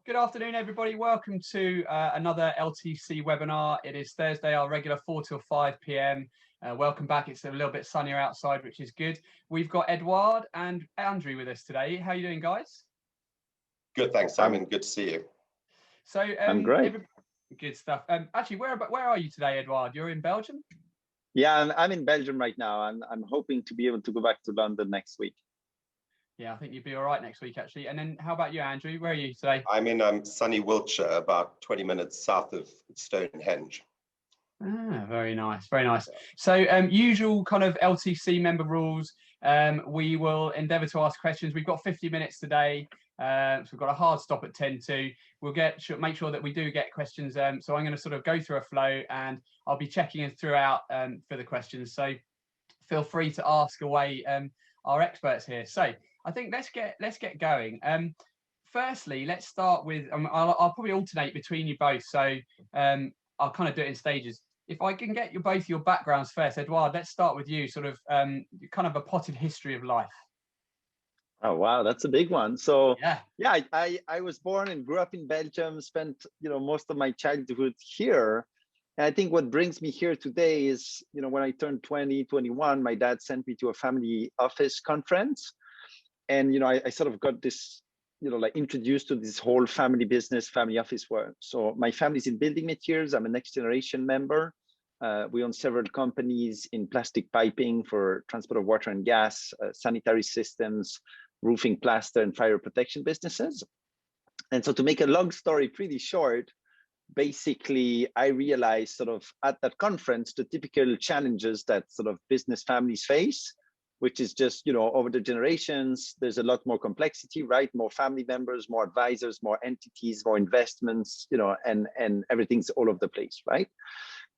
Good afternoon, everybody. Welcome to another LTC webinar. It is Thursday, our regular 4 till 5 p.m. Welcome back. It's a little bit sunnier outside, which is good. We've got Edouard and Andrew with us today. How are you doing, guys? Good, thanks, Simon. Good to see you. So I'm great. Good stuff. Actually, where are you today, Edouard? You're in Belgium? Yeah, I'm in Belgium right now, and I'm hoping to be able to go back to London next week. Yeah, I think you'd be all right next week, actually. And then how about you, Andrew? Where are you today? I'm in sunny Wiltshire, about 20 minutes south of Stonehenge. Ah, very nice, very nice. So usual kind of LTC member rules. We will endeavour to ask questions. We've got 50 minutes today, so we've got a hard stop at 10 to. We'll make sure that we do get questions. So I'm going to sort of go through a flow, and I'll be checking in throughout for the questions. So feel free to ask away our experts here. So I think let's get going. Firstly, let's start with. I'll probably alternate between you both. So I'll kind of do it in stages. If I can get both your backgrounds first, Edouard, let's start with you. Sort of kind of a potted history of life. Oh wow, that's a big one. So yeah, I was born and grew up in Belgium. Spent most of my childhood here. And I think what brings me here today is when I turned 21, my dad sent me to a family office conference, and I sort of got this like introduced to this whole family business, family office work. So my family's in building materials. I'm a next generation member. We own several companies in plastic piping for transport of water and gas, sanitary systems, roofing, plaster, and fire protection businesses. And so to make a long story pretty short, basically, I realized sort of at that conference, the typical challenges that sort of business families face, which is just, over the generations, there's a lot more complexity, right? More family members, more advisors, more entities, more investments, and everything's all over the place, right?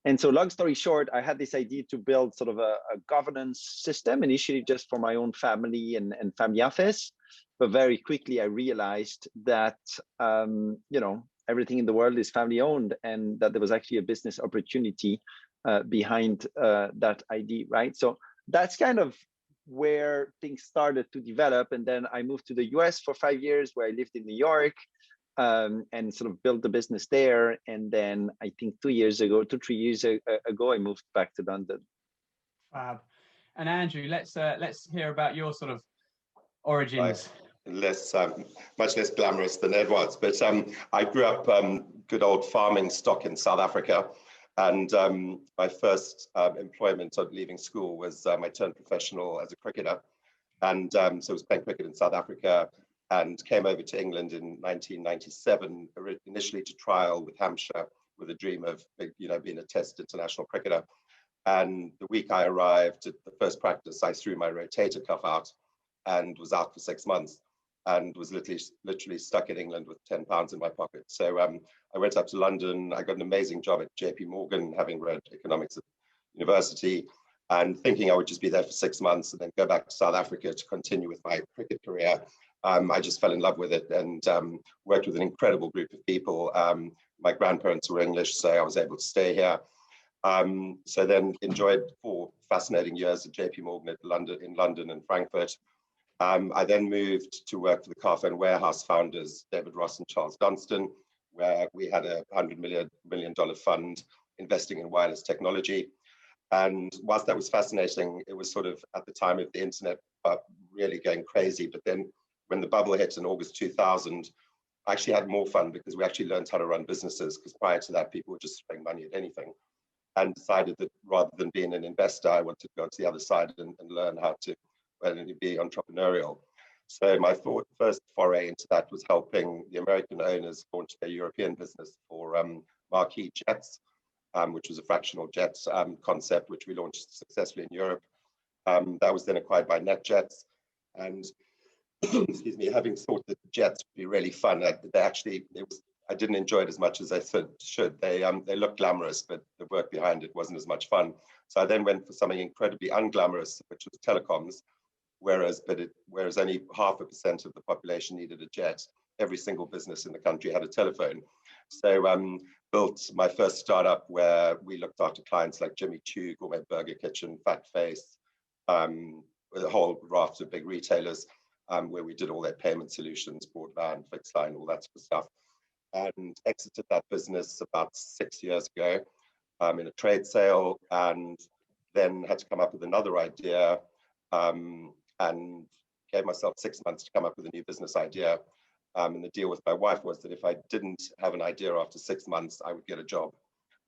And so long story short, I had this idea to build sort of a governance system, initially just for my own family and family office. But very quickly, I realized that, everything in the world is family owned, and that there was actually a business opportunity behind that idea, right? So that's kind of where things started to develop. And then I moved to the US for 5 years, where I lived in New York and sort of built the business there. And then I think 3 years ago, I moved back to London. Fab. And Andrew, let's hear about your sort of origins. Much less glamorous than Edouard's, but I grew up good old farming stock in South Africa. And my first employment of leaving school was I turned professional as a cricketer. And so I was playing cricket in South Africa and came over to England in 1997, initially to trial with Hampshire with a dream of being a test international cricketer. And the week I arrived at the first practice, I threw my rotator cuff out and was out for 6 months and was literally stuck in England with 10 pounds in my pocket. So I went up to London. I got an amazing job at JP Morgan, having read economics at university, and thinking I would just be there for 6 months and then go back to South Africa to continue with my cricket career. I just fell in love with it and worked with an incredible group of people. My grandparents were English, so I was able to stay here. So then enjoyed 4 fascinating years at JP Morgan in London and Frankfurt. I then moved to work for the Carphone Warehouse founders, David Ross and Charles Dunstan, where we had a $100 million fund investing in wireless technology. And whilst that was fascinating, it was sort of at the time of the internet really going crazy. But then when the bubble hit in August 2000, I actually had more fun because we actually learned how to run businesses, because prior to that, people were just throwing money at anything, and decided that rather than being an investor, I wanted to go to the other side and learn how to be entrepreneurial. So my first foray into that was helping the American owners launch their European business for Marquis Jets, which was a fractional jets concept, which we launched successfully in Europe. That was then acquired by NetJets. And excuse me, having thought that jets would be really fun, I didn't enjoy it as much as I should. They looked glamorous, but the work behind it wasn't as much fun. So I then went for something incredibly unglamorous, which was telecoms. Whereas only 0.5% of the population needed a jet, every single business in the country had a telephone. So built my first startup where we looked after clients like Jimmy Choo, Gourmet Burger Kitchen, Fat Face, with a whole raft of big retailers, where we did all their payment solutions, broadband, fixed line, all that sort of stuff. and exited that business about 6 years ago in a trade sale, and then had to come up with another idea, and gave myself 6 months to come up with a new business idea. And the deal with my wife was that if I didn't have an idea after 6 months, I would get a job.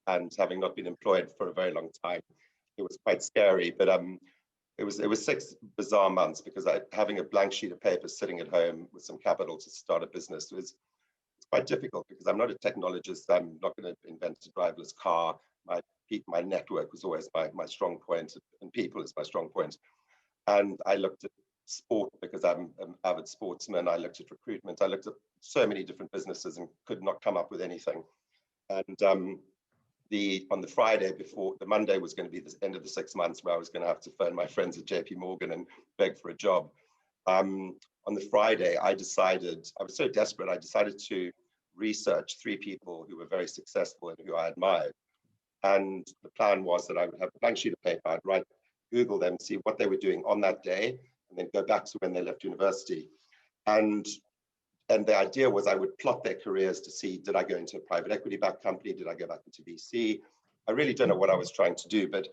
And having not been employed for a very long time, it was quite scary. But it was 6 bizarre months, because having a blank sheet of paper sitting at home with some capital to start a business was quite difficult, because I'm not a technologist. I'm not going to invent a driverless car. My network was always my strong point, and people is my strong point. And I looked at sport, because I'm an avid sportsman. I looked at recruitment. I looked at so many different businesses and could not come up with anything. And on the Friday before, the Monday was going to be the end of the 6 months, where I was going to have to phone my friends at JP Morgan and beg for a job. On the Friday, I was so desperate, I decided to research 3 people who were very successful and who I admired. And the plan was that I would have a blank sheet of paper, I'd Google them, see what they were doing on that day, and then go back to when they left university. And the idea was I would plot their careers to see, did I go into a private equity-backed company? Did I go back into VC? I really don't know what I was trying to do, but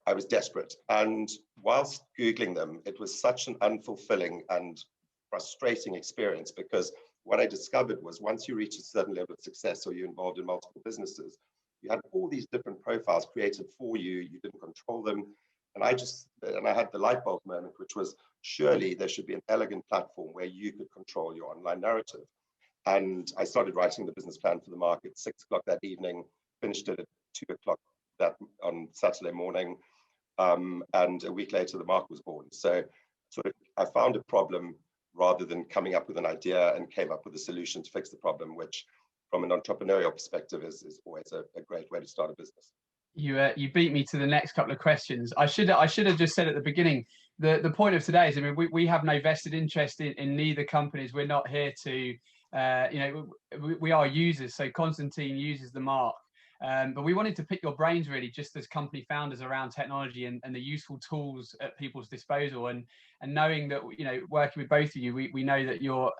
I was desperate. And whilst Googling them, it was such an unfulfilling and frustrating experience, because what I discovered was, once you reach a certain level of success, or you're involved in multiple businesses, you had all these different profiles created for you. You didn't control them. And I had the light bulb moment, which was, surely there should be an elegant platform where you could control your online narrative. And I started writing the business plan for the market 6 o'clock that evening, finished it at 2 o'clock on Saturday morning. And a week later, the market was born. So I found a problem rather than coming up with an idea, and came up with a solution to fix the problem, which from an entrepreneurial perspective is always a great way to start a business. You beat me to the next couple of questions. I should have just said at the beginning, the point of today is, I mean, we have no vested interest in neither companies. We're not here to, we are users. So Constantine uses the mark, but we wanted to pick your brains really, just as company founders, around technology and the useful tools at people's disposal. And knowing that, working with both of you, we know that you're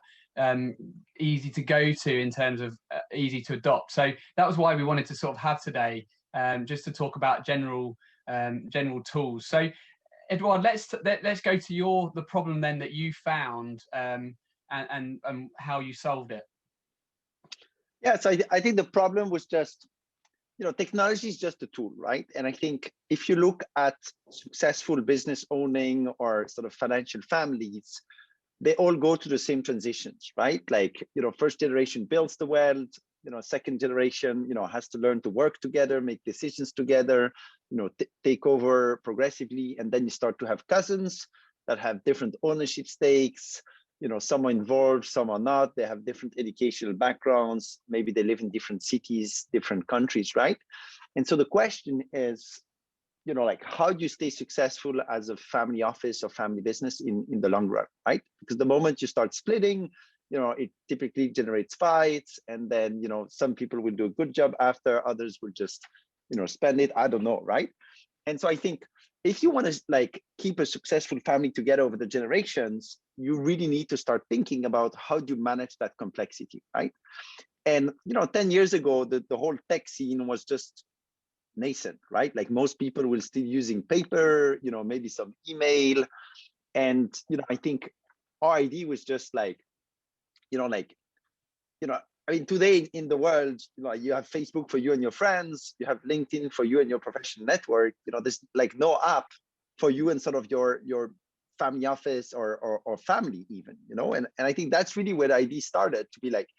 easy to go to in terms of easy to adopt. So that was why we wanted to sort of have today, just to talk about general tools. So Edouard, let's go to the problem then that you found, and how you solved it. Yeah, so I think the problem was just, technology is just a tool, right? And I think if you look at successful business owning or sort of financial families, they all go through the same transitions, right? Like, first generation builds the wealth, second generation, has to learn to work together, make decisions together, take over progressively. And then you start to have cousins that have different ownership stakes, some are involved, some are not. They have different educational backgrounds. Maybe they live in different cities, different countries, right? And so the question is, like, how do you stay successful as a family office or family business in the long run, right? Because the moment you start splitting, it typically generates fights, and then, some people will do a good job after, others will just, spend it. I don't know, right? And so I think if you want to keep a successful family together over the generations, you really need to start thinking about how do you manage that complexity, right? And 10 years ago, the whole tech scene was just nascent, right? Like, most people will still using paper, maybe some email. And, I think our idea was just I mean, today in the world, you have Facebook for you and your friends, you have LinkedIn for you and your professional network. There's no app for you and sort of your family office or family even, and I think that's really where the idea started, to be like,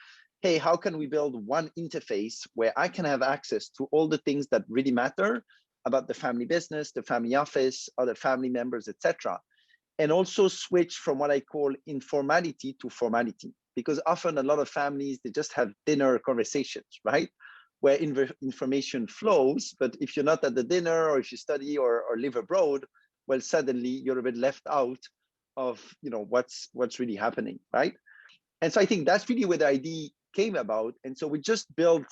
hey, how can we build one interface where I can have access to all the things that really matter about the family business, the family office, other family members, etc., and also switch from what I call informality to formality. Because often a lot of families, they just have dinner conversations, right? Where information flows, but if you're not at the dinner, or if you study or live abroad, well, suddenly you're a bit left out of what's really happening, right? And so I think that's really where the idea came about. And so we just built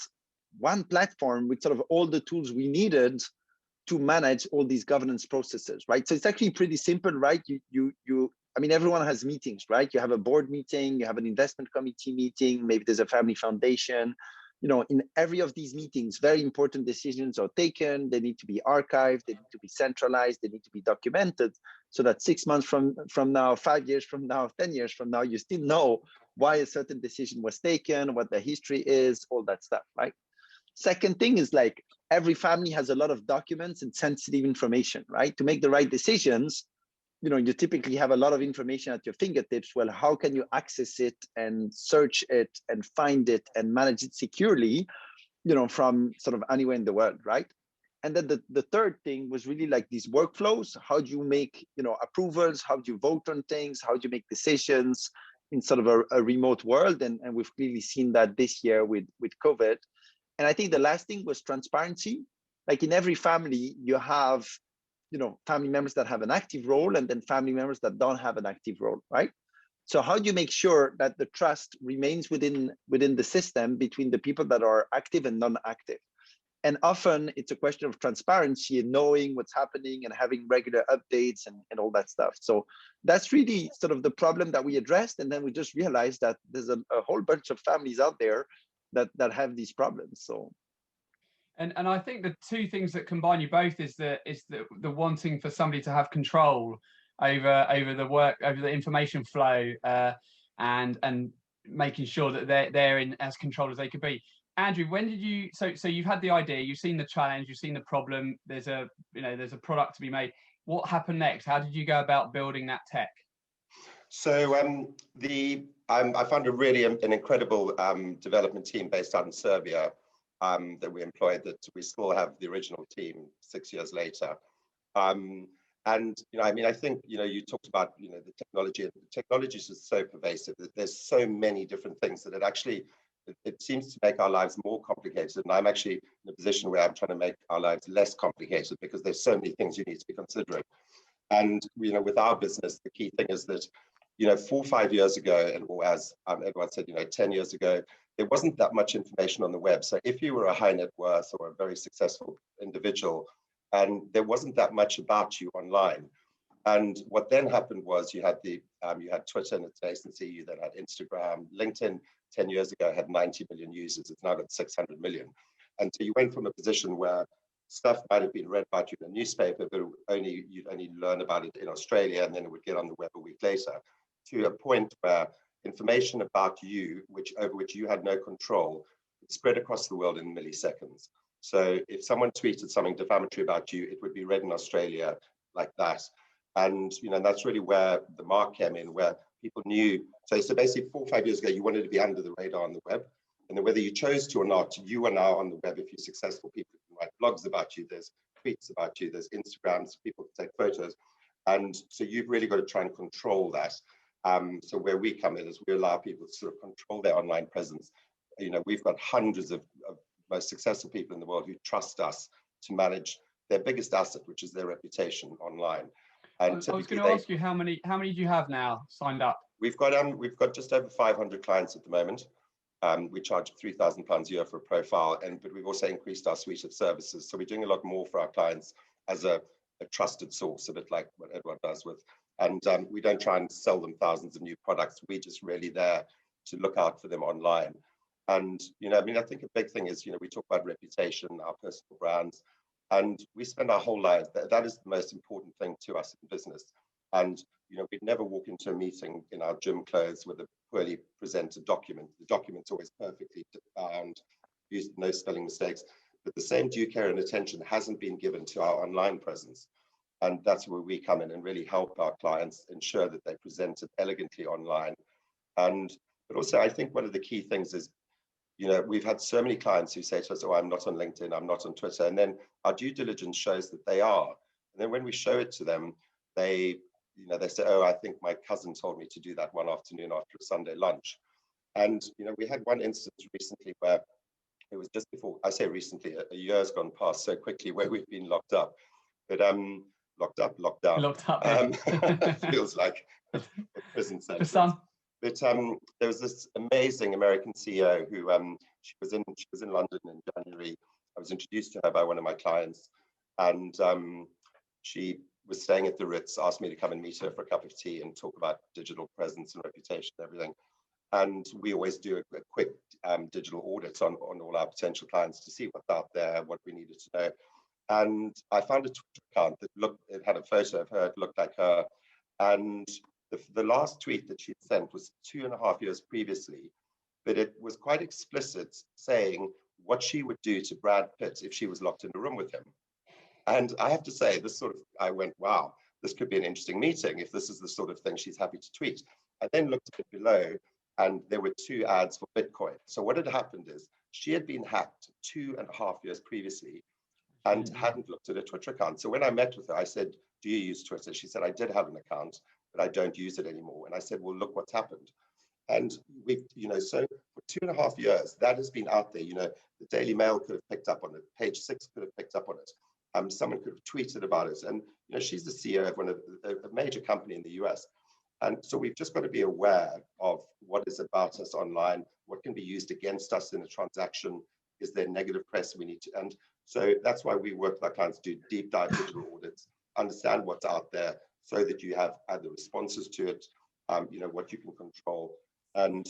one platform with sort of all the tools we needed to manage all these governance processes, right? So it's actually pretty simple, right? You I mean, everyone has meetings, right? You have a board meeting, you have an investment committee meeting, maybe there's a family foundation. You know, in every of these meetings, very important decisions are taken. They need to be archived, they need to be centralized, they need to be documented, so that 6 months from now, 5 years from now, 10 years from now, you still know why a certain decision was taken, what the history is, all that stuff, right? Second thing is, like, every family has a lot of documents and sensitive information, right? To make the right decisions, you know, you typically have a lot of information at your fingertips. Well, how can you access it and search it and find it and manage it securely, you know, from sort of anywhere in the world, right? And then the third thing was really like these workflows. How do you make, you know, approvals? How do you vote on things? How do you make decisions in sort of a remote world? And we've clearly seen that this year with COVID. And I think the last thing was transparency. Like, in every family, you have, you know, family members that have an active role and then family members that don't have an active role, right? So how do you make sure that the trust remains within the system between the people that are active and non-active? And often it's a question of transparency and knowing what's happening and having regular updates and all that stuff. So that's really sort of the problem that we addressed. And then we just realized that there's a whole bunch of families out there that have these problems. So. And I think the two things that combine you both is the wanting for somebody to have control over the work, over the information flow, and making sure that they're in as control as they could be. Andrew, when did you? So you've had the idea, you've seen the challenge, you've seen the problem. There's a product to be made. What happened next? How did you go about building that tech? So I found a really an incredible development team based out in Serbia. That we employed, that we still have the original team 6 years later. And, you know, I mean, I think, you know, you talked about, you know, the technology. The technology is just so pervasive that there's so many different things that it seems to make our lives more complicated. And I'm actually in a position where I'm trying to make our lives less complicated, because there's so many things you need to be considering. And, you know, with our business, the key thing is that, you know, 4 or 5 years ago, or as Edouard said, you know, 10 years ago, there wasn't that much information on the web. So if you were a high net worth or a very successful individual, and there wasn't that much about you online. And what then happened was you had Twitter in its nascency, you then had Instagram, LinkedIn 10 years ago had 90 million users, it's now got 600 million. And so you went from a position where stuff might have been read about you in a newspaper, but you'd only learn about it in Australia, and then it would get on the web a week later, to a point where information about you, over which you had no control, would spread across the world in milliseconds. So if someone tweeted something defamatory about you, it would be read in Australia like that. And, you know, that's really where the mark came in, where people knew. So basically 4 or 5 years ago, you wanted to be under the radar on the web. And then whether you chose to or not, you are now on the web. If you're successful, people can write blogs about you, there's tweets about you, there's Instagrams, people can take photos. And so you've really got to try and control that. So where we come in is we allow people to sort of control their online presence. You know, we've got hundreds of most successful people in the world who trust us to manage their biggest asset, which is their reputation online. And I was going to ask you, how many do you have now signed up? We've got just over 500 clients at the moment. We charge £3,000 a year for a profile, but we've also increased our suite of services. So we're doing a lot more for our clients as a trusted source, a bit like what Edouard does with. And we don't try and sell them thousands of new products. We're just really there to look out for them online. And, you know, I mean, I think a big thing is, you know, we talk about reputation, our personal brands, and we spend our whole lives, that is the most important thing to us in business. And, you know, we'd never walk into a meeting in our gym clothes with a poorly presented document. The document's always perfectly bound, used no spelling mistakes, but the same due care and attention hasn't been given to our online presence. And that's where we come in and really help our clients ensure that they present it elegantly online. But also, I think one of the key things is, you know, we've had so many clients who say to us, oh, I'm not on LinkedIn, I'm not on Twitter. And then our due diligence shows that they are. And then when we show it to them, they say, oh, I think my cousin told me to do that one afternoon after a Sunday lunch. And, you know, we had one instance recently where it was just before, I say recently, a year's gone past so quickly, where we've been locked up. But locked down. Feels like a prison sentence. For some. But there was this amazing American CEO who she was in London in January. I was introduced to her by one of my clients, and she was staying at the Ritz, asked me to come and meet her for a cup of tea and talk about digital presence and reputation and everything. And we always do a quick digital audit on all our potential clients to see what's out there, what we needed to know. And I found a Twitter account that it had a photo of her, it looked like her. And the last tweet that she'd sent was 2.5 years previously, but it was quite explicit, saying what she would do to Brad Pitt if she was locked in a room with him. And I have to say, I went, wow, this could be an interesting meeting if this is the sort of thing she's happy to tweet. I then looked a bit below, and there were 2 ads for Bitcoin. So what had happened is she had been hacked 2.5 years previously and hadn't looked at a Twitter account. So when I met with her, I said, do you use Twitter? She said, I did have an account, but I don't use it anymore. And I said, well, look what's happened. And so for 2.5 years, that has been out there. The Daily Mail could have picked up on it. Page 6 could have picked up on it. Someone could have tweeted about it. And, she's the CEO of a major company in the US. And so we've just got to be aware of what is about us online, what can be used against us in a transaction. Is there negative press we need to, and so that's why we work with our clients to do deep dive digital audits, understand what's out there so that you have other responses to it, what you can control. And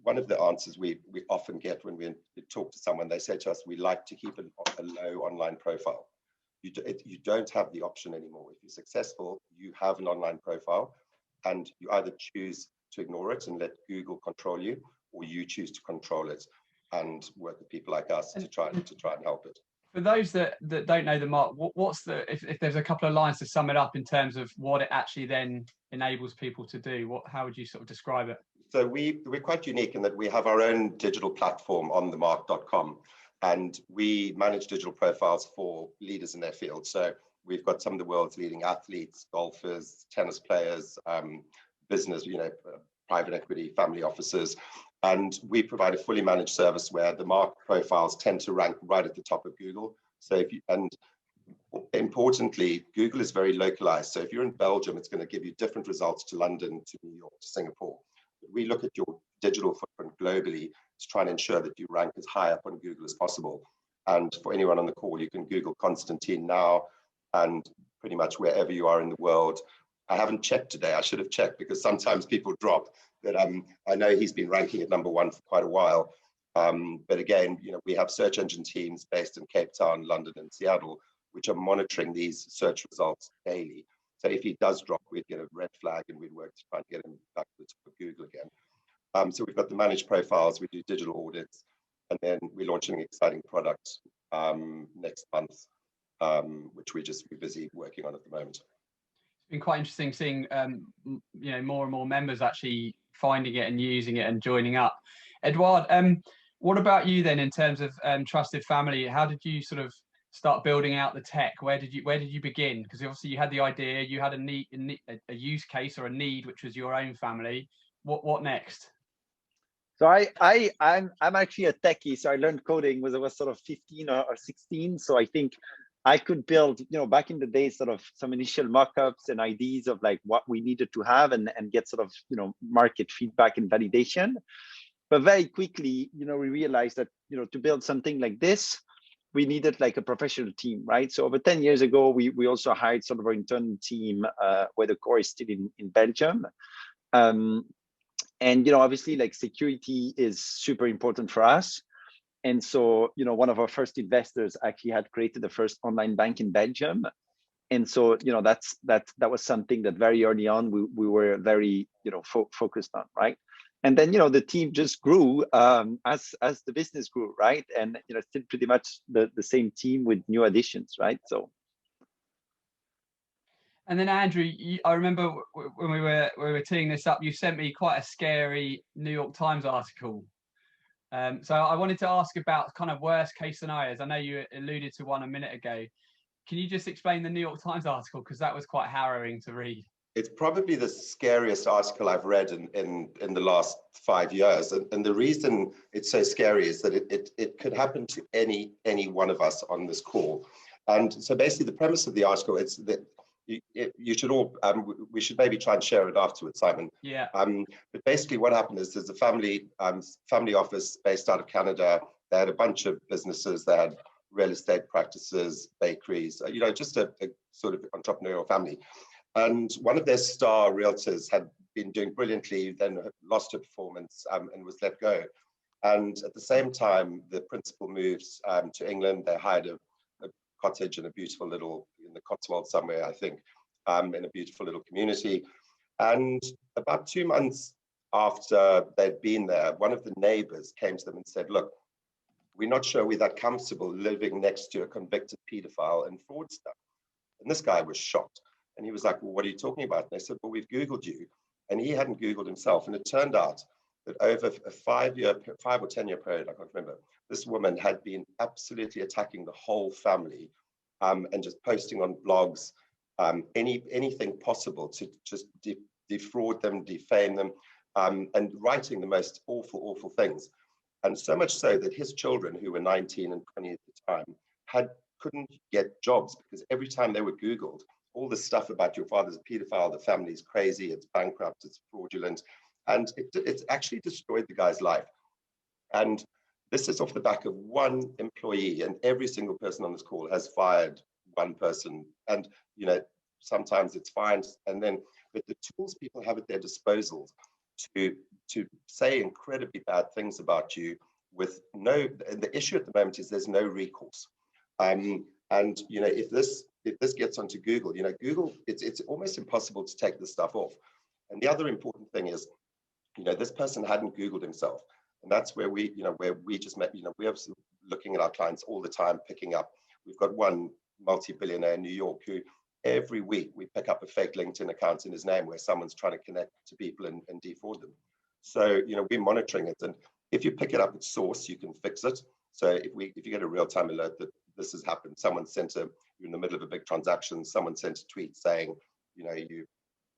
one of the answers we often get when we talk to someone, they say to us, we like to keep a low online profile. You don't have the option anymore. If you're successful, you have an online profile, and you either choose to ignore it and let Google control you, or you choose to control it and work with people like us to try and help it. For those that don't know the mark, what's if there's a couple of lines to sum it up in terms of what it actually then enables people to do, how would you sort of describe it? So we're quite unique in that we have our own digital platform on themark.com, and we manage digital profiles for leaders in their field. So we've got some of the world's leading athletes, golfers, tennis players, business, private equity, family offices. And we provide a fully managed service where the Mark profiles tend to rank right at the top of Google. So importantly, Google is very localized. So if you're in Belgium, it's going to give you different results to London, to New York, to Singapore. We look at your digital footprint globally to try and ensure that you rank as high up on Google as possible. And for anyone on the call, you can Google Constantine now, and pretty much wherever you are in the world. I haven't checked today. I should have checked, because sometimes people drop. But I know he's been ranking at #1 for quite a while. But again, we have search engine teams based in Cape Town, London, and Seattle, which are monitoring these search results daily. So if he does drop, we'd get a red flag, and we'd work to try and get him back to the top of Google again. So we've got the managed profiles, we do digital audits, and then we're launching an exciting product next month, which we're busy working on at the moment. It's been quite interesting seeing more and more members actually finding it and using it and joining up. Edouard, what about you then in terms of Trusted Family? How did you sort of start building out the tech? Where did you begin? Because obviously you had the idea, you had a use case or a need, which was your own family. What next? So I'm actually a techie. So I learned coding when I was sort of 15 or 16. So I think I could build, back in the day, sort of some initial mock-ups and ideas of like what we needed to have and get sort of, market feedback and validation. But very quickly, we realized that, to build something like this, we needed like a professional team, right? So over 10 years ago, we also hired sort of our internal team where the core is still in Belgium. And, obviously like security is super important for us. And so, one of our first investors actually had created the first online bank in Belgium. And so, that was something that very early on we were very, focused on, right? And then, the team just grew as the business grew, right? And, still pretty much the same team with new additions, right? So. And then Andrew, I remember when we were teeing this up, you sent me quite a scary New York Times article. So I wanted to ask about kind of worst case scenarios. I know you alluded to one a minute ago. Can you just explain the New York Times article? Because that was quite harrowing to read. It's probably the scariest article I've read in the last 5 years. And the reason it's so scary is that it could happen to any one of us on this call. And so basically the premise of the article is that you should all, we should maybe try and share it afterwards, Simon. Yeah. But basically what happened is there's a family office based out of Canada. They had a bunch of businesses. They had real estate practices, bakeries, just a sort of entrepreneurial family. And one of their star realtors had been doing brilliantly, then lost her performance and was let go. And at the same time, the principal moved to England. They hired a cottage in a beautiful little, in the Cotswolds somewhere, I think, in a beautiful little community. And about 2 months after they'd been there, one of the neighbors came to them and said, look, we're not sure we're that comfortable living next to a convicted pedophile and fraudster. And this guy was shocked. And he was like, well, what are you talking about? And they said, well, we've Googled you. And he hadn't Googled himself. And it turned out that over a 5 or 10 year period, I can't remember, this woman had been absolutely attacking the whole family and just posting on blogs, anything possible to just defraud them, defame them, and writing the most awful, awful things. And so much so that his children, who were 19 and 20 at the time, couldn't get jobs because every time they were Googled, all this stuff about your father's a pedophile, the family's crazy, it's bankrupt, it's fraudulent, and it's actually destroyed the guy's life. And this is off the back of one employee, and every single person on this call has fired one person. And sometimes it's fine, but the tools people have at their disposal to say incredibly bad things about you with the issue at the moment is there's no recourse. If this gets onto Google, Google, it's almost impossible to take this stuff off. And the other important thing is, this person hadn't Googled himself. And that's where we just met, we're looking at our clients all the time, picking up. We've got one multi-billionaire in New York who every week we pick up a fake LinkedIn account in his name where someone's trying to connect to people and defraud them. So, we're monitoring it. And if you pick it up at source, you can fix it. So if you get a real-time alert that this has happened, you're in the middle of a big transaction, someone sent a tweet saying, you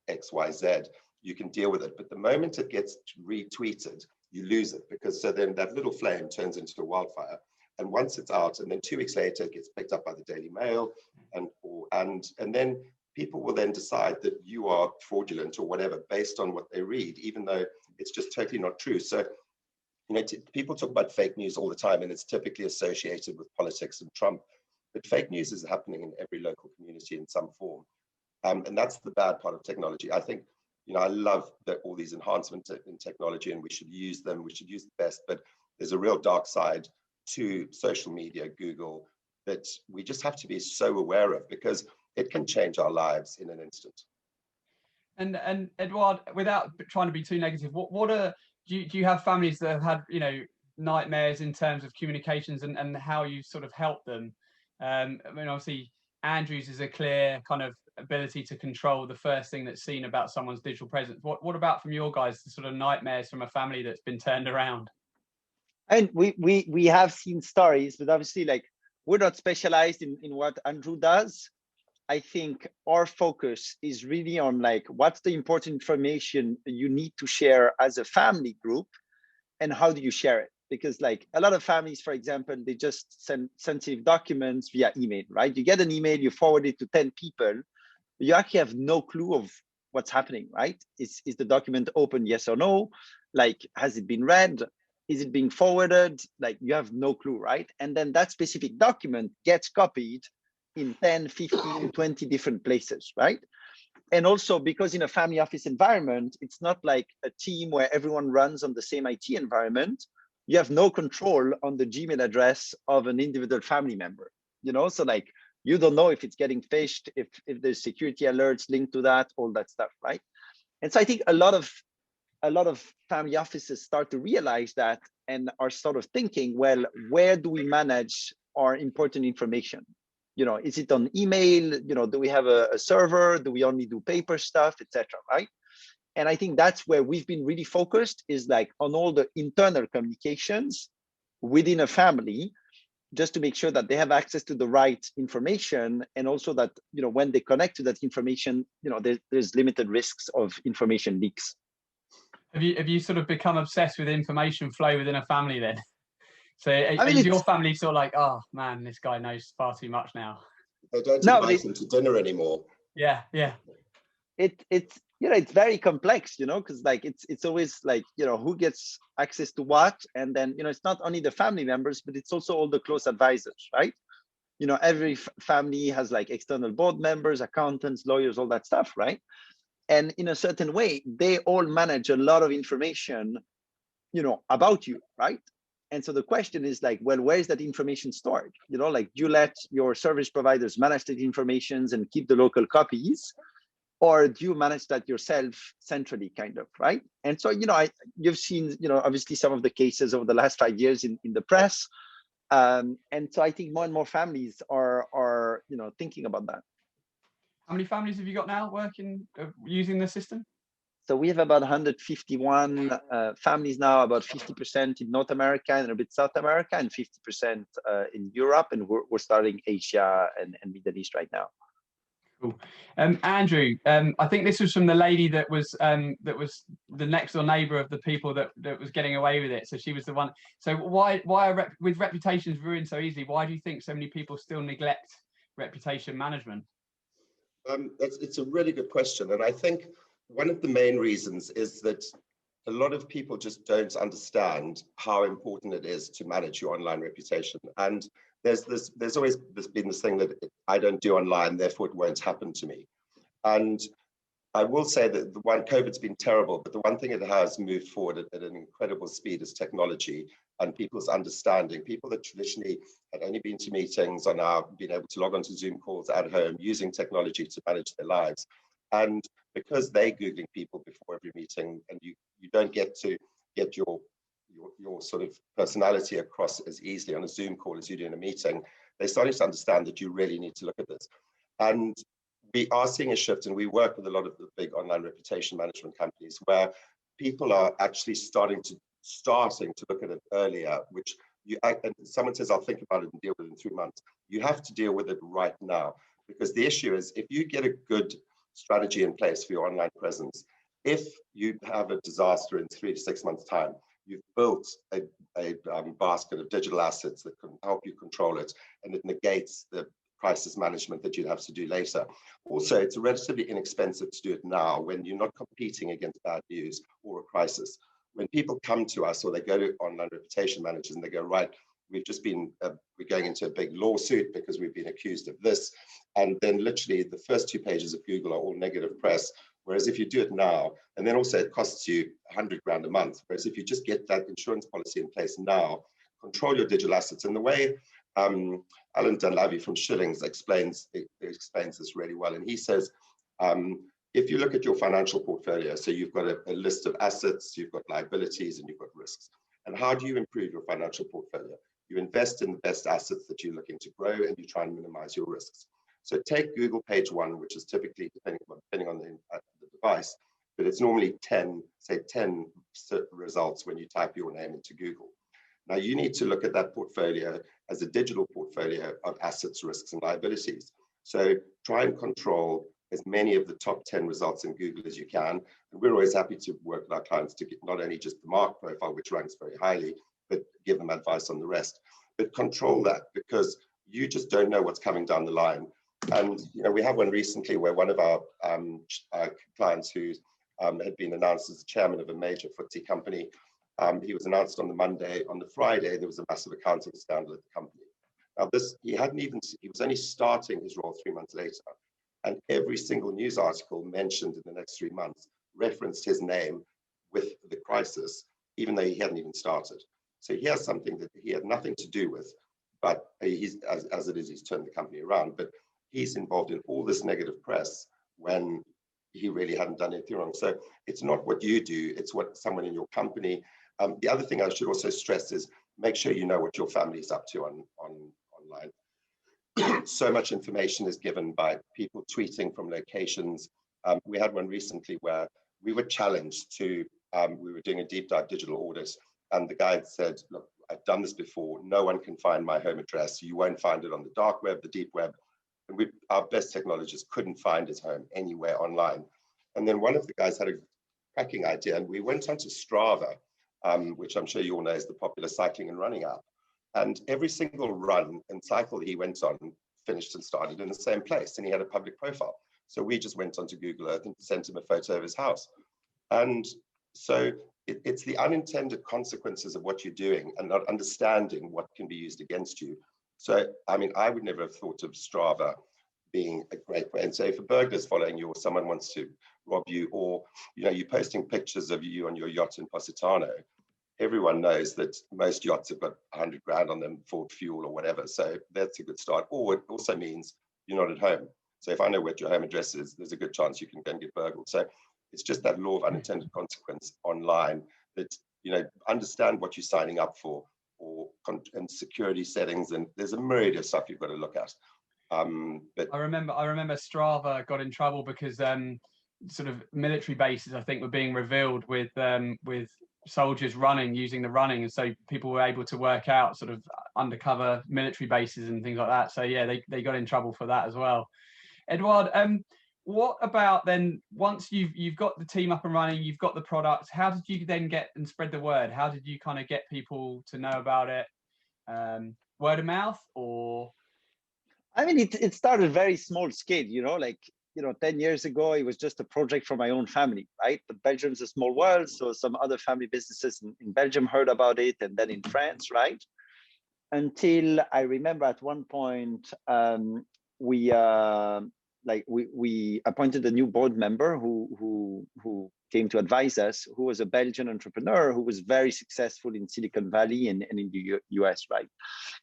XYZ, you can deal with it. But the moment it gets retweeted, you lose it, because so then that little flame turns into a wildfire. And once it's out, and then 2 weeks later, it gets picked up by the Daily Mail, and then people will then decide that you are fraudulent or whatever based on what they read, even though it's just totally not true. So, people talk about fake news all the time, and it's typically associated with politics and Trump. But fake news is happening in every local community in some form. And that's the bad part of technology. I think, I love all these enhancements in technology, and we should use them. We should use the best, but there's a real dark side to social media, Google, that we just have to be so aware of, because it can change our lives in an instant. And Edouard, without trying to be too negative, do you have families that have had nightmares in terms of communications and how you sort of help them? Obviously Andrew's is a clear kind of ability to control the first thing that's seen about someone's digital presence. What about from your guys, the sort of nightmares from a family that's been turned around? And we have seen stories, but obviously, we're not specialized in what Andrew does. I think our focus is really on what's the important information you need to share as a family group, and how do you share it? Because a lot of families, for example, they just send sensitive documents via email, right? You get an email, you forward it to 10 people, you actually have no clue of what's happening, right? Is the document open, yes or no? Has it been read? Is it being forwarded? You have no clue, right? And then that specific document gets copied in 10, 15, 20 different places, right? And also, because in a family office environment, it's not like a team where everyone runs on the same IT environment. You have no control on the Gmail address of an individual family member, So you don't know if it's getting phished, if there's security alerts linked to that, all that stuff, right? And so I think a lot of family offices start to realize that and are sort of thinking, well, where do we manage our important information? Is it on email? Do we have a server? Do we only do paper stuff, etc., right? And I think that's where we've been really focused, is on all the internal communications within a family, just to make sure that they have access to the right information, and also that when they connect to that information, there's limited risks of information leaks. Have you sort of become obsessed with information flow within a family then? So is your family sort of oh man, this guy knows far too much now? They don't invite him to dinner anymore. Yeah. it's very complex, because like it's always like, who gets access to what, and then it's not only the family members, but it's also all the close advisors, right? Every family has like external board members, accountants, lawyers, all that stuff, right? And in a certain way, they all manage a lot of information, about you, right? And so the question is like, well, where is that information stored? Like, do you let your service providers manage the information and keep the local copies? Or do you manage that yourself centrally, kind of, right? And so, you've seen, obviously some of the cases over the last 5 years in the press. And so I think more and more families are thinking about that. How many families have you got now working, using the system? So we have about 151 families now, about 50% in North America and a bit South America, and 50% in Europe. And we're starting Asia and Middle East right now. Cool. Andrew, I think this was from the lady that was the next door neighbour of the people that was getting away with it. So she was the one. So why with reputations ruined so easily, why do you think so many people still neglect reputation management? It's a really good question, and I think one of the main reasons is that a lot of people just don't understand how important it is to manage your online reputation. And there's always been this thing that I don't do online, therefore it won't happen to me. And I will say that the one COVID's been terrible, but the one thing it has moved forward at an incredible speed is technology and people's understanding. People that traditionally had only been to meetings are now being able to log onto Zoom calls at home using technology to manage their lives. And because they're Googling people before every meeting, and you don't get to get your sort of personality across as easily on a Zoom call as you do in a meeting, they're starting to understand that you really need to look at this. And we are seeing a shift, and we work with a lot of the big online reputation management companies where people are actually starting to look at it earlier, which and someone says, I'll think about it and deal with it in 3 months. You have to deal with it right now, because the issue is if you get a good strategy in place for your online presence, if you have a disaster in 3 to 6 months' time, you've built a basket of digital assets that can help you control it, and it negates the crisis management that you'd have to do later. Also, it's relatively inexpensive to do it now when you're not competing against bad news or a crisis. When people come to us or they go to online reputation managers and they go, right, we've just been, we're going into a big lawsuit because we've been accused of this. And then literally the first 2 pages of Google are all negative press. Whereas if you do it now, and then also it costs you 100 grand a month. Whereas if you just get that insurance policy in place now, control your digital assets. And the way Alan Dunlavy from Shillings explains this really well. And he says, if you look at your financial portfolio, so you've got a list of assets, you've got liabilities, and you've got risks. And how do you improve your financial portfolio? You invest in the best assets that you're looking to grow, and you try and minimize your risks. So take Google page 1, which is typically, depending on the device, but it's normally 10 results when you type your name into Google. Now you need to look at that portfolio as a digital portfolio of assets, risks, and liabilities. So try and control as many of the top 10 results in Google as you can. And we're always happy to work with our clients to get not only just the mark profile, which ranks very highly, but give them advice on the rest. But control that, because you just don't know what's coming down the line. And we have one recently where one of our clients who had been announced as the chairman of a major FTSE company, he was announced on the Monday. On the Friday, there was a massive accounting scandal at the company. Now he was only starting his role 3 months later. And every single news article mentioned in the next 3 months referenced his name with the crisis, even though he hadn't even started. So he has something that he had nothing to do with, but he's, as it is, he's turned the company around. But he's involved in all this negative press when he really hadn't done anything wrong. So it's not what you do, it's what someone in your company. The other thing I should also stress is make sure you know what your family is up to online. So much information is given by people tweeting from locations. We had one recently where we were challenged to, we were doing a deep dive digital audit, and the guide said, look, I've done this before. No one can find my home address. You won't find it on the dark web, the deep web. And our best technologists couldn't find his home anywhere online. And then one of the guys had a cracking idea, and we went onto Strava, which I'm sure you all know is the popular cycling and running app. And every single run and cycle he went on finished and started in the same place, and he had a public profile. So we just went onto Google Earth and sent him a photo of his house. And so it's the unintended consequences of what you're doing and not understanding what can be used against you. So, I mean, I would never have thought of Strava being a great way. And so if a burglar's following you or someone wants to rob you, or, you know, you're posting pictures of you on your yacht in Positano, everyone knows that most yachts have got 100 grand on them for fuel or whatever. So that's a good start. Or it also means you're not at home. So if I know what your home address is, there's a good chance you can go and get burgled. So it's just that law of unintended consequence online that, you know, understand what you're signing up for, and security settings. And there's a myriad of stuff you've got to look at. But I remember Strava got in trouble because sort of military bases, I think, were being revealed with soldiers using the running, and so people were able to work out sort of undercover military bases and things like that. So yeah, they got in trouble for that as well. Edouard, what about then, once you've got the team up and running, you've got the product, how did you then get and spread the word? How did you kind of get people to know about it? Word of mouth, or? I mean, it started very small scale, you know, like, you know, 10 years ago, it was just a project for my own family, right? But Belgium's a small world. So some other family businesses in Belgium heard about it, and then in France, right? Until I remember at one point, we appointed a new board member who came to advise us, who was a Belgian entrepreneur who was very successful in Silicon Valley and in the US, right?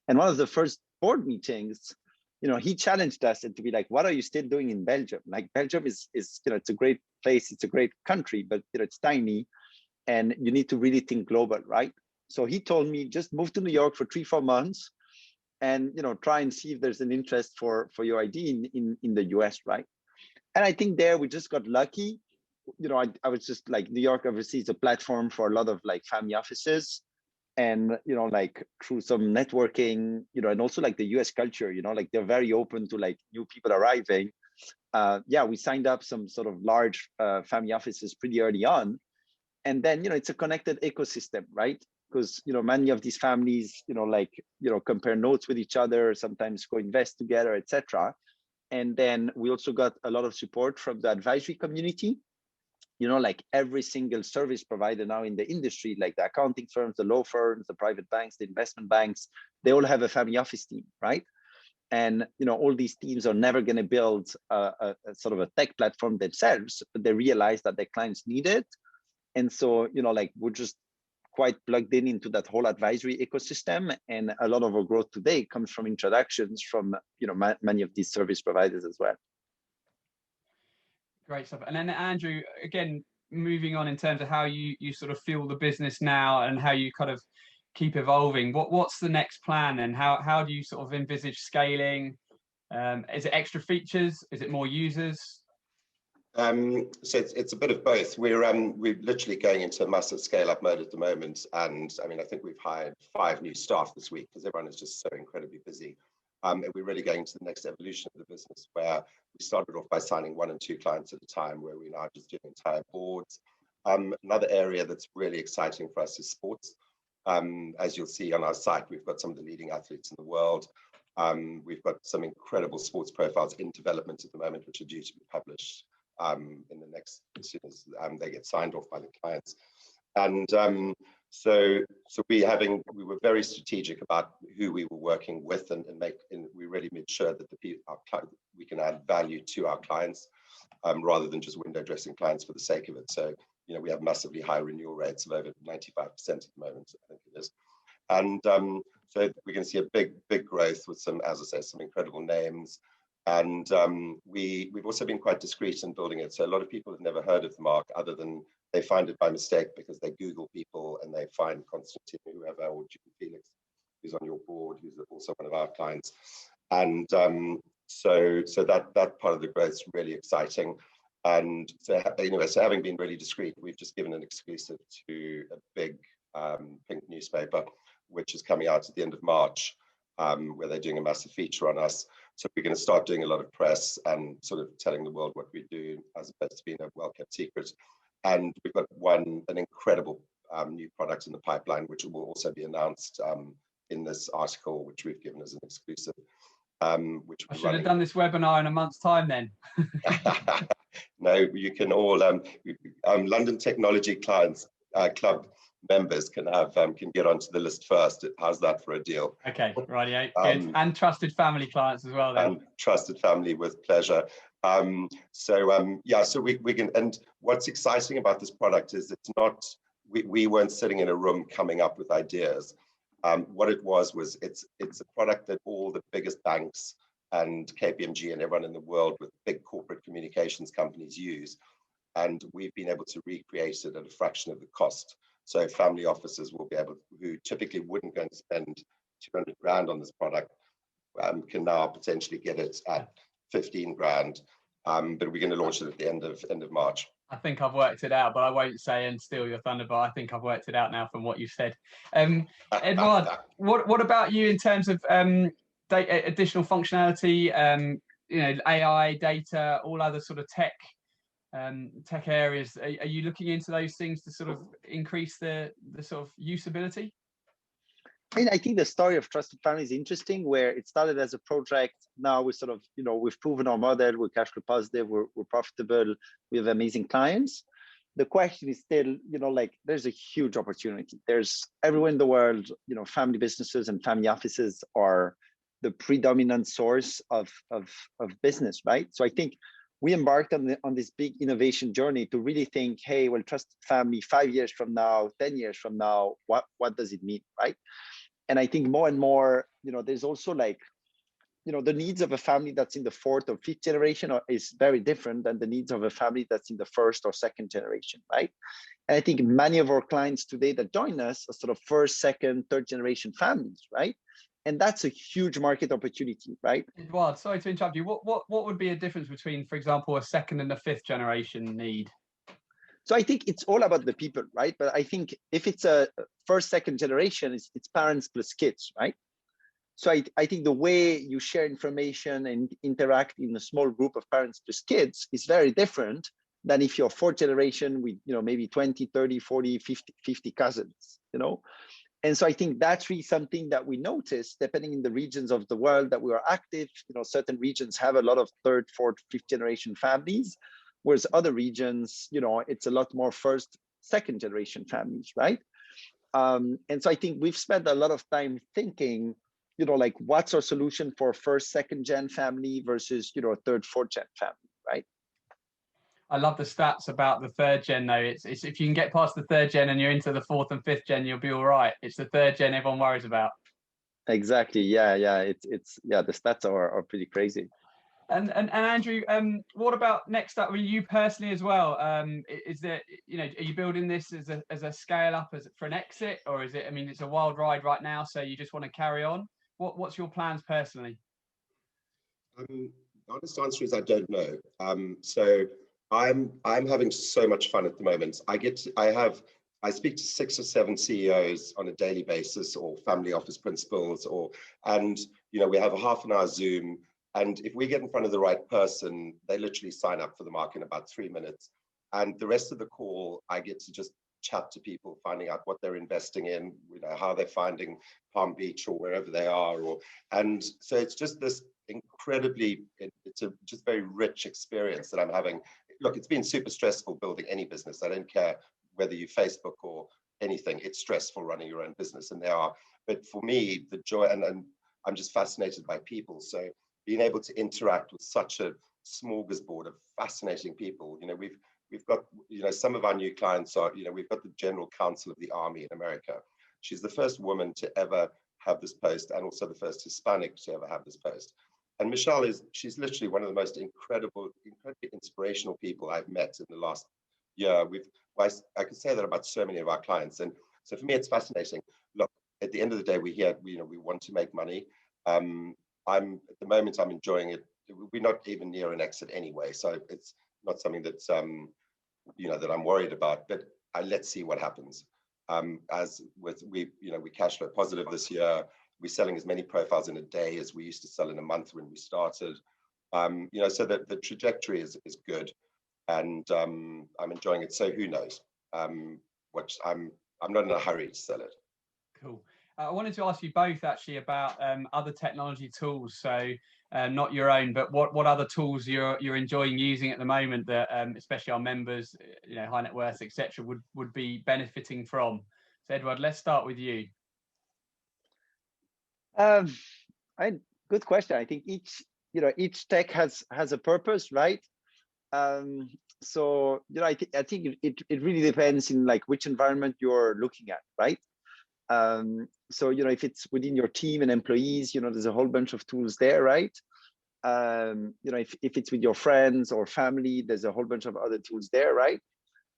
And one of the first board meetings, you know, he challenged us and to be like, what are you still doing in Belgium? Like, Belgium is, you know, it's a great place, it's a great country, but, you know, it's tiny and you need to really think global, right? So he told me, just move to New York for 3-4 months and, you know, try and see if there's an interest for your idea in the US, right? And I think there we just got lucky. You know, I was just like, New York obviously is a platform for a lot of like family offices. And, you know, like through some networking, you know, and also like the US culture, you know, like they're very open to like new people arriving. Yeah, we signed up some sort of large family offices pretty early on. And then, you know, it's a connected ecosystem, right? Because, you know, many of these families, you know, like, you know, compare notes with each other, sometimes co-invest together, etc. And then we also got a lot of support from the advisory community. You know, like every single service provider now in the industry, like the accounting firms, the law firms, the private banks, the investment banks, they all have a family office team, right? And, you know, all these teams are never going to build a sort of a tech platform themselves, but they realize that their clients need it. And so, you know, like we're just quite plugged into that whole advisory ecosystem. And a lot of our growth today comes from introductions from, you know, many of these service providers as well. Great stuff. And then Andrew, again, moving on in terms of how you sort of feel the business now and how you kind of keep evolving. What's the next plan, and how do you sort of envisage scaling? Is it extra features? Is it more users? So it's a bit of both. We're literally going into a massive scale-up mode at the moment, and I mean, I think we've hired 5 new staff this week because everyone is just so incredibly busy. And we're really going to the next evolution of the business, where we started off by signing 1 and 2 clients at a time, where we're now just doing entire boards. Another area that's really exciting for us is sports. As you'll see on our site, we've got some of the leading athletes in the world. We've got some incredible sports profiles in development at the moment, which are due to be published in the next, as soon as they get signed off by the clients. And so we were very strategic about who we were working with, and we really made sure that we can add value to our clients rather than just window dressing clients for the sake of it. So, you know, we have massively high renewal rates of over 95% at the moment, I think it is. And so we're going to see a big growth with some, as I say, some incredible names. And we've also been quite discreet in building it. So a lot of people have never heard of the mark, other than they find it by mistake because they Google people and they find Constantine, whoever, or Jim Felix, who's on your board, who's also one of our clients. And so that part of the growth is really exciting. And so anyway, so having been really discreet, we've just given an exclusive to a big pink newspaper, which is coming out at the end of March, where they're doing a massive feature on us. So we're going to start doing a lot of press and sort of telling the world what we do, as opposed to being a well-kept secret. And we've got an incredible new product in the pipeline, which will also be announced in this article, which we've given as an exclusive. which I should have done this webinar in a month's time then. No, you can all London Technology Clients Club members can get onto the list first. How's that for a deal? Okay, rightio, good. And trusted family clients as well then. And trusted family, with pleasure. Yeah, so we can, and what's exciting about this product is it's not, we weren't sitting in a room coming up with ideas. What it was it's a product that all the biggest banks and KPMG and everyone in the world with big corporate communications companies use. And we've been able to recreate it at a fraction of the cost. So family offices will be able, who typically wouldn't go and spend 200 grand on this product, can now potentially get it at 15 grand. But we're going to launch it at the end of March. I think I've worked it out, but I won't say and steal your thunder, but I think I've worked it out now from what you've said. Edouard, what about you in terms of additional functionality, AI, data, all other sort of tech areas? Are you looking into those things to sort of increase the sort of usability? I think the story of Trusted Family is interesting, where it started as a project. Now we sort of, we've proven our model, we're cash flow positive, we're profitable, we have amazing clients. The question is still, like, there's a huge opportunity. There's everywhere in the world, family businesses and family offices are the predominant source of business, right? So I think we embarked on this big innovation journey to really think, hey, well, Trusted Family 5 years from now, 10 years from now, what does it mean, right? And I think more and more, there's also like, the needs of a family that's in the 4th or 5th generation is very different than the needs of a family that's in the 1st or 2nd generation, right? And I think many of our clients today that join us are sort of 1st, 2nd, 3rd generation families, right? And that's a huge market opportunity, right? Edouard, sorry to interrupt you. What would be a difference between, for example, a 2nd and a 5th generation need? So I think it's all about the people, right? But I think if it's a 1st, 2nd generation, it's parents plus kids, right? So I think the way you share information and interact in a small group of parents plus kids is very different than if you're 4th generation with, maybe 20, 30, 40, 50 cousins, And so I think that's really something that we notice, depending in the regions of the world that we are active. Certain regions have a lot of 3rd, 4th, 5th generation families, whereas other regions, it's a lot more 1st, 2nd generation families, right? And so I think we've spent a lot of time thinking, like, what's our solution for 1st, 2nd gen family versus, a 3rd, 4th gen family, right? I love the stats about the 3rd gen though. It's if you can get past the 3rd gen and you're into the 4th and 5th gen, you'll be all right. It's the 3rd gen everyone worries about. Exactly. Yeah. It's the stats are pretty crazy. And Andrew, what about next up? You personally as well? Is there, are you building this as a scale up for an exit, or is it? I mean, it's a wild ride right now, so you just want to carry on. What's your plans personally? The honest answer is I don't know. So I'm having so much fun at the moment. I speak to 6 or 7 CEOs on a daily basis, or family office principals, and we have a half an hour Zoom. And if we get in front of the right person, they literally sign up for the market in about 3 minutes. And the rest of the call, I get to just chat to people, finding out what they're investing in, how they're finding Palm Beach or wherever they are. And so it's just this incredibly, it's a just very rich experience that I'm having. Look, it's been super stressful building any business. I don't care whether you Facebook or anything. It's stressful running your own business, and but for me, the joy, and I'm just fascinated by people. So being able to interact with such a smorgasbord of fascinating people, we've got, some of our new clients are, we've got the General Counsel of the Army in America. She's the first woman to ever have this post, and also the first Hispanic to ever have this post. And Michelle she's literally one of the most incredibly inspirational people I've met in the last year. I could say that about so many of our clients. And so for me, it's fascinating. Look, at the end of the day, we want to make money. At the moment, I'm enjoying it. We're not even near an exit anyway, so it's not something that's that I'm worried about. But let's see what happens. We cash flow positive this year. We're selling as many profiles in a day as we used to sell in a month when we started. So that the trajectory is good, and I'm enjoying it. So who knows? I'm not in a hurry to sell it. Cool. I wanted to ask you both actually about other technology tools. So not your own, but what other tools you're enjoying using at the moment that especially our members, high net worth, etc., would be benefiting from. So Edouard, let's start with you. Good question. I think each tech has a purpose, right? So I think it really depends in like which environment you're looking at, right? So if it's within your team and employees, there's a whole bunch of tools there, right? If it's with your friends or family, there's a whole bunch of other tools there, right?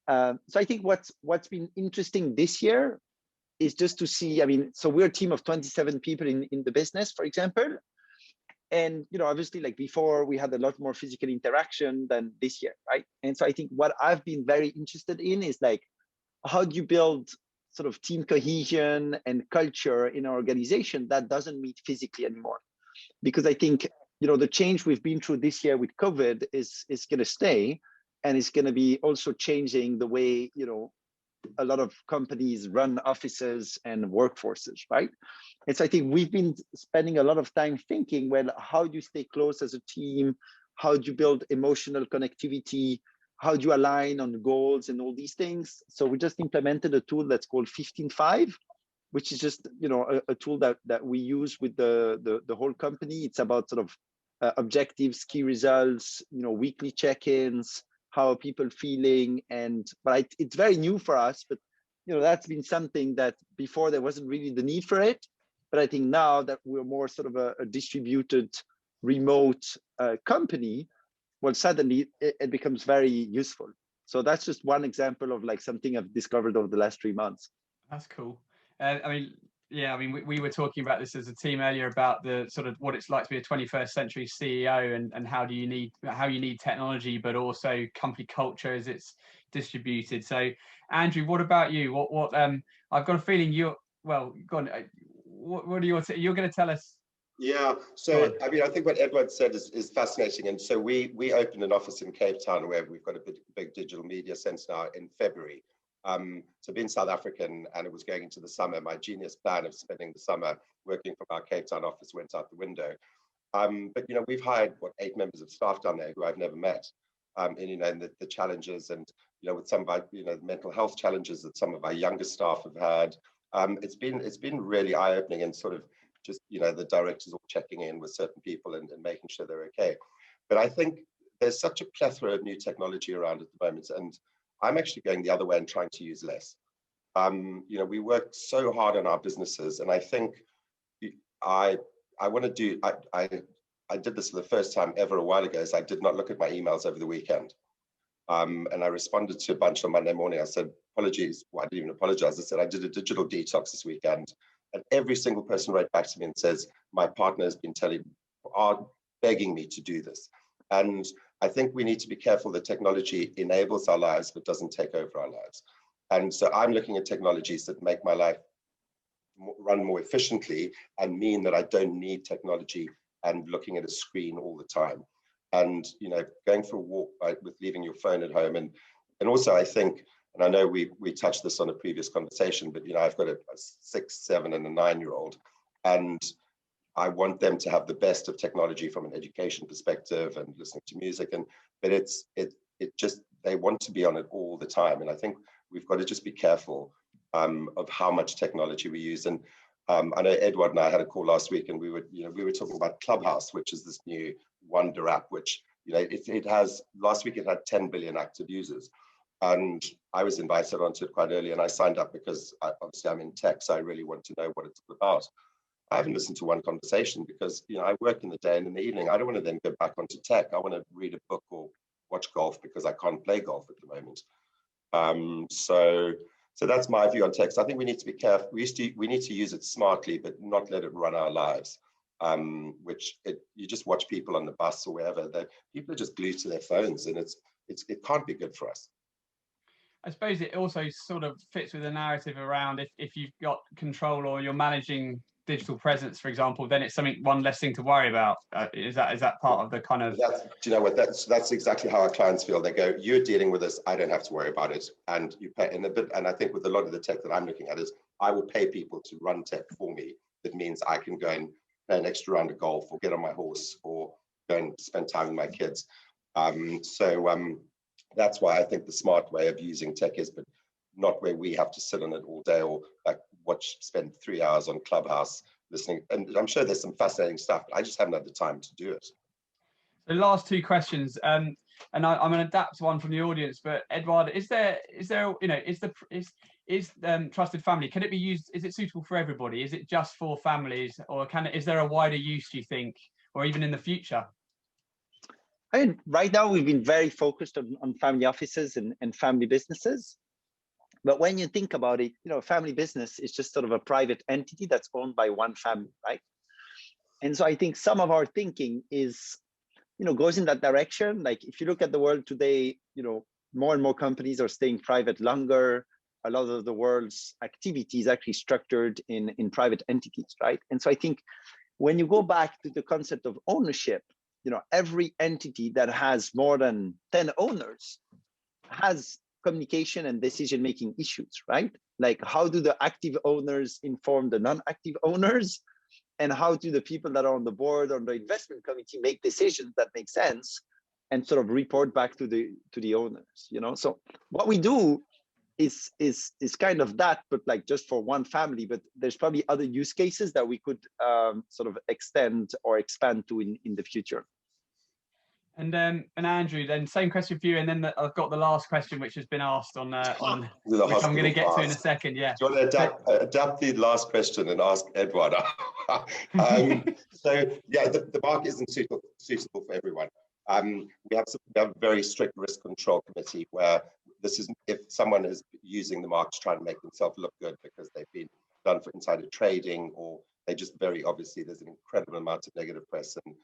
So I think what's been interesting this year is just to see, so we're a team of 27 people in the business, for example. And, obviously like before we had a lot more physical interaction than this year, right? And so I think what I've been very interested in is like, how do you build sort of team cohesion and culture in our organization that doesn't meet physically anymore? Because I think, the change we've been through this year with COVID is going to stay, and it's going to be also changing the way, a lot of companies run offices and workforces, right? And so I think we've been spending a lot of time thinking, well, how do you stay close as a team? How do you build emotional connectivity? How do you align on goals and all these things? So we just implemented a tool that's called 15.5, which is just, a tool that we use with the whole company. It's about sort of objectives, key results, weekly check-ins, how are people feeling? But it's very new for us, but that's been something that before there wasn't really the need for it. But I think now that we're more sort of a distributed remote company, well, suddenly it becomes very useful. So that's just one example of like something I've discovered over the last 3 months. That's cool. We were talking about this as a team earlier about the sort of what it's like to be a 21st century CEO and how you need technology, but also company culture as it's distributed. So Andrew, what about you? What I've got a feeling you're what are you're going to tell us? Yeah, so I think what Edouard said is fascinating. And so we opened an office in Cape Town where we've got a big digital media center now in February. So being South African and it was going into the summer, my genius plan of spending the summer working from our Cape Town office went out the window. But we've hired 8 members of staff down there who I've never met. And the challenges and with some of our mental health challenges that some of our younger staff have had. It's been really eye-opening and sort of just the directors all checking in with certain people and making sure they're okay. But I think there's such a plethora of new technology around at the moment, and I'm actually going the other way and trying to use less. We work so hard on our businesses, and I think I want to do. I did this for the first time ever a while ago. Is I did not look at my emails over the weekend, and I responded to a bunch on Monday morning. I said apologies. Well, I didn't even apologize. I said I did a digital detox this weekend, and every single person wrote back to me and says my partner has been begging me to do this, and I think we need to be careful that technology enables our lives, but doesn't take over our lives. And so I'm looking at technologies that make my life run more efficiently and mean that I don't need technology and looking at a screen all the time. And, going for a walk with leaving your phone at home. And also I think, and I know we touched this on a previous conversation, but, I've got a 6, 7 and a 9-year-old, and I want them to have the best of technology from an education perspective and listening to music. But they want to be on it all the time. And I think we've got to just be careful of how much technology we use. And I know Edouard and I had a call last week, and we were talking about Clubhouse, which is this new wonder app, which it has. Last week it had 10 billion active users, and I was invited onto it quite early, and I signed up because obviously I'm in tech, so I really want to know what it's all about. I haven't listened to one conversation because I work in the day and in the evening. I don't want to then go back onto tech. I want to read a book or watch golf because I can't play golf at the moment. So that's my view on tech. So I think we need to be careful. We need to use it smartly, but not let it run our lives. You just watch people on the bus or wherever. People are just glued to their phones, and it can't be good for us. I suppose it also sort of fits with the narrative around if you've got control or you're managing digital presence, for example, then it's one less thing to worry about. Is that part of the kind of? Do you know what? That's exactly how our clients feel. They go, "You're dealing with this. I don't have to worry about it." And you pay in a bit. And I think with a lot of the tech that I'm looking at is I will pay people to run tech for me. That means I can go and play an extra round of golf or get on my horse or go and spend time with my kids. That's why I think the smart way of using tech is, but not where we have to sit on it all day or like spend 3 hours on Clubhouse listening. And I'm sure there's some fascinating stuff, but I just haven't had the time to do it. The last two questions, and I'm going to adapt one from the audience. But Edouard, is trusted family, can it be used? Is it suitable for everybody? Is it just for families, or is there a wider use, do you think, or even in the future? I mean, right now we've been very focused on family offices and family businesses. But when you think about it, a family business is just sort of a private entity that's owned by one family, right? And so I think some of our thinking is, goes in that direction. Like if you look at the world today, more and more companies are staying private longer. A lot of the world's activity is actually structured in private entities, right? And so I think when you go back to the concept of ownership, every entity that has more than 10 owners has communication and decision-making issues, right? Like how do the active owners inform the non-active owners? And how do the people that are on the board or the investment committee make decisions that make sense and sort of report back to the owners, So what we do is kind of that, but like just for one family, but there's probably other use cases that we could sort of extend or expand to in the future. And Andrew, then same question for you, and then I've got the last question which has been asked on which I'm going to get to in a second. Yeah. Do you want to adapt the last question and ask Edouard? So yeah, the market isn't suitable for everyone. We have a very strict risk control committee where this is if someone is using the market to try and make themselves look good because they've been done for insider trading, or they just very obviously there's an incredible amount of negative press, and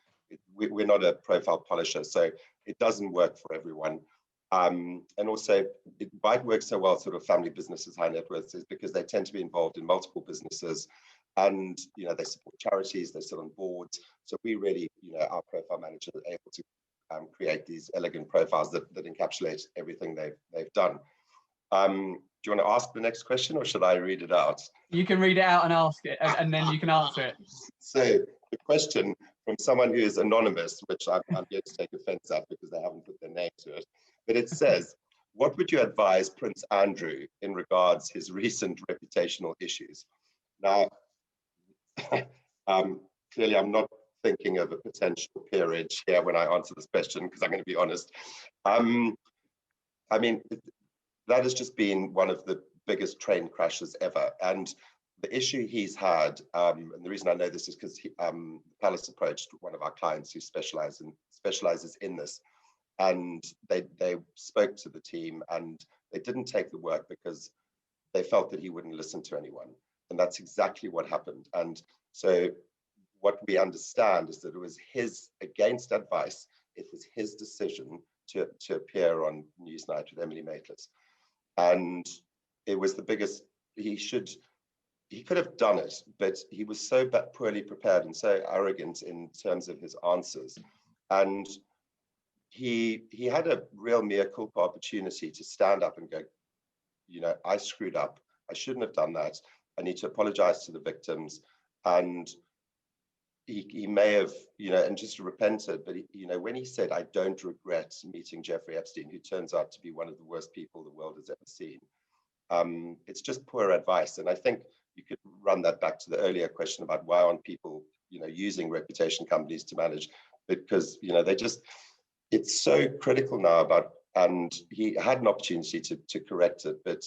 we're not a profile polisher, so it doesn't work for everyone. And also, why it works so well, sort of family businesses, high net worths, is because they tend to be involved in multiple businesses, and they support charities, they sit on boards. So we really, our profile managers are able to create these elegant profiles that encapsulate everything they've done. Do you want to ask the next question, or should I read it out? You can read it out and ask it, and then you can answer it. So the question from someone who is anonymous, which I'm going to take offense at because they haven't put their name to it, but it says, what would you advise Prince Andrew in regards his recent reputational issues? Now, clearly I'm not thinking of a potential peerage here when I answer this question, because I'm going to be honest. I mean, that has just been one of the biggest train crashes ever. And the issue he's had, and the reason I know this is because Palace approached one of our clients who specializes in this, and they spoke to the team, and they didn't take the work because they felt that he wouldn't listen to anyone. And that's exactly what happened. And so what we understand is that it was against advice, it was his decision to appear on Newsnight with Emily Maitlis. And it was the biggest, he could have done it, but he was so poorly prepared and so arrogant in terms of his answers. And he had a real mea culpa opportunity to stand up and go, I screwed up. I shouldn't have done that. I need to apologize to the victims. And he may have, and just repented, but when he said, I don't regret meeting Jeffrey Epstein, who turns out to be one of the worst people the world has ever seen, it's just poor advice. And I think you could run that back to the earlier question about why aren't people, using reputation companies to manage, because, it's so critical now and he had an opportunity to correct it, but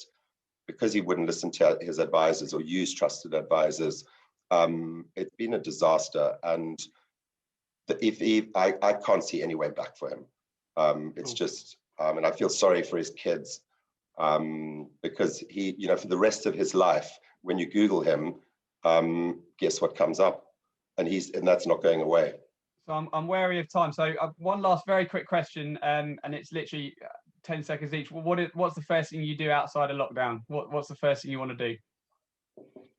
because he wouldn't listen to his advisors or use trusted advisors, it's been a disaster. And I can't see any way back for him. It's just, and I feel sorry for his kids, because he, for the rest of his life, when you Google him, guess what comes up? And that's not going away. So I'm wary of time. So one last very quick question, and it's literally 10 seconds each. What's the first thing you do outside of lockdown? What's the first thing you want to do?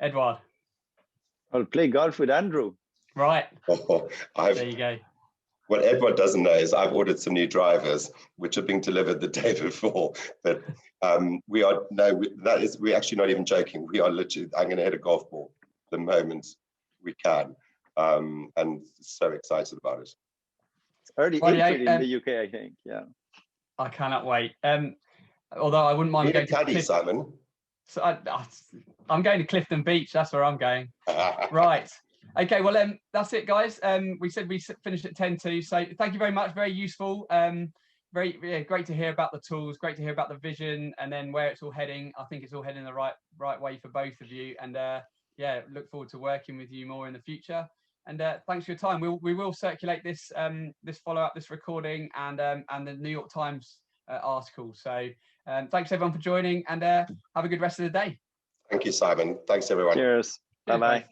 Edouard? I'll play golf with Andrew. Right. There you go. What Edouard doesn't know is I've ordered some new drivers, which are being delivered the day before. But we're actually not even joking. We are literally, I'm going to hit a golf ball the moment we can. And so excited about it. It's early April in the UK, I think. Yeah. I cannot wait. Although I wouldn't mind going to Caddy, Simon. So I'm going to Clifton Beach. That's where I'm going. Right. Okay. Well, that's it, guys. We said we finished at 10:02. So thank you very much. Very useful. Great to hear about the tools. Great to hear about the vision and then where it's all heading. I think it's all heading the right way for both of you. And yeah, look forward to working with you more in the future. And thanks for your time. We will circulate this this follow-up, this recording, and the New York Times article. So thanks everyone for joining, and have a good rest of the day. Thank you, Simon. Thanks everyone. Cheers. Bye-bye.